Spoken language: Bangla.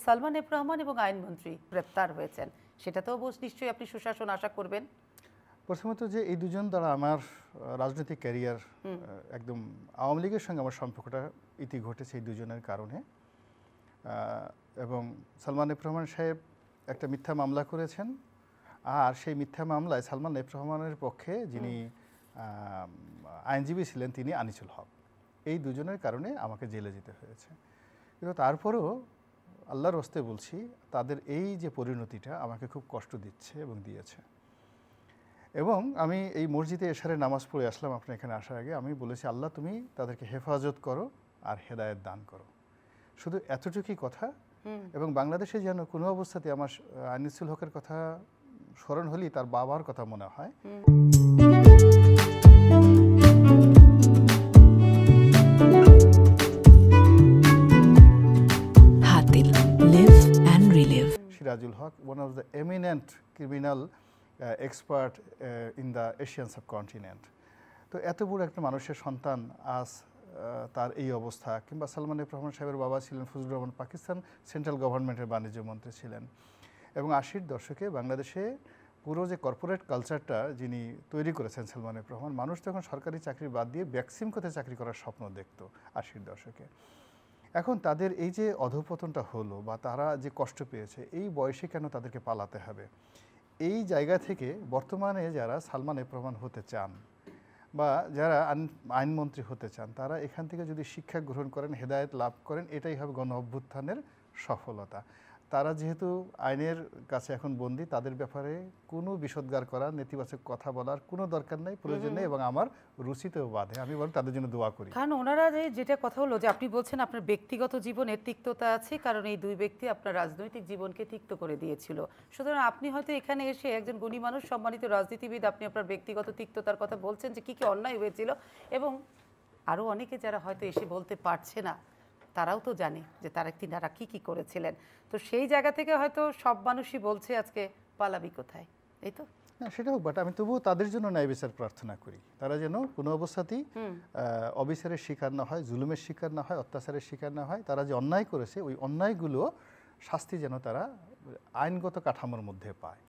সালমান এফ রহমান এবং আইনমন্ত্রী গ্রেপ্তার হয়েছেন, সেটাতেও নিশ্চয়ই আপনি সুশাসন আশা করবেন। প্রথমত যে এই দুজন দ্বারা আমার রাজনৈতিক ক্যারিয়ার, একদম আওয়ামী লীগের সঙ্গে আমার সম্পর্কটা ইতি ঘটেছে এই দুজনের কারণে। এবং সালমান এফ রহমান সাহেব একটা মিথ্যা মামলা করেছেন, আর সেই মিথ্যা মামলায় সালমান এফ রহমানের পক্ষে যিনি আইনজীবী ছিলেন তিনি আনিসুল হক। এই দুজনের কারণে আমাকে জেলে যেতে হয়েছে। কিন্তু তারপরেও আল্লাহর হস্তে বলছি, তাদের এই যে পরিণতিটা আমাকে খুব কষ্ট দিচ্ছে এবং দিয়েছে। এবং আমি এই মসজিদে এশারে নামাজ পড়ে আসলাম আপনার এখানে আসার আগে, আমি বলেছি আল্লাহ তুমি তাদেরকে হেফাজত করো আর হেদায়েত দান করো, শুধু এতটুকুই কথা। এবং বাংলাদেশে যেন কোনো অবস্থাতে আমার আনিসুল হকের কথা স্মরণ হলেই তার বাবার কথা মনে হয়। সিরাজুল হক, one of the eminent criminal expert in the Asian subcontinent. তো এত বড় একটা মানুষের সন্তান আজ তার এই অবস্থা। কিংবা সালমান এফ রহমান সাহেবের বাবা ছিলেন ফজলুর রহমান, পাকিস্তান সেন্ট্রাল গভর্নমেন্টের বাণিজ্য মন্ত্রী ছিলেন। এবং 80-র দশকে বাংলাদেশে পুরো যে কর্পোরেট কালচারটা যিনি তৈরি করেছেন সালমান এফ রহমান, মানুষ তখন সরকারি চাকরি বাদ দিয়ে ব্যাকসিমকোতে চাকরি করার স্বপ্ন দেখত 80-র দশকে। এখন তাদের এই যে অধঃপতনটা হলো বা তারা যে কষ্ট পেয়েছে, এই বয়সে কেন তাদেরকে পালাতে হবে? এই জায়গা থেকে বর্তমানে যারা সালমান এফ রহমান হতে চান বা যারা আইনমন্ত্রী হতে চান, তারা এখান থেকে যদি শিক্ষা গ্রহণ করেন, হেদায়েত লাভ করেন, এটাই হবে গণ অভ্যুত্থানের সফলতা। তারা যেহেতু আইনের কাছে এখন বন্দী, তাদের ব্যাপারে কোনো বিষোদ্গার করার, নেতিবাচক কথা বলার কোনো দরকার নেই, প্রয়োজন নেই, এবং আমার রুচিতেও বাধে। আমি বরং তাদের জন্য দোয়া করি। কারণ ওনারা যেটা কথা হলো যে আপনি বলছেন আপনার ব্যক্তিগত জীবনের তিক্ততা আছে, কারণ এই দুই ব্যক্তি আপনার রাজনৈতিক জীবনকে তিক্ত করে দিয়েছিল। সুতরাং আপনি হয়তো এখানে এসে একজন গুণী মানুষ, সম্মানিত রাজনীতিবিদ, আপনি আপনার ব্যক্তিগত তিক্ততার কথা বলছেন যে কী কী অন্যায় হয়েছিল, এবং আরও অনেকে যারা হয়তো এসে বলতে পারছে না, তারাও তো জানে যে তিনারা কী কী করেছিলেন। তো সেই জায়গা থেকে হয়তো সব মানুষই বলছে আজকে পালাবি কোথায়, এই তো। না, সেটা হোক, বাট আমি তবুও তাদের জন্য ন্যায় বিচার প্রার্থনা করি। তারা যেন কোনো অবস্থাতেই অবিচারের শিকার না হয়, জুলুমের শিকার না হয়, অত্যাচারের শিকার না হয়। তারা যে অন্যায় করেছে, ওই অন্যায়গুলো শাস্তি যেন তারা আইনগত কাঠামোর মধ্যে পায়।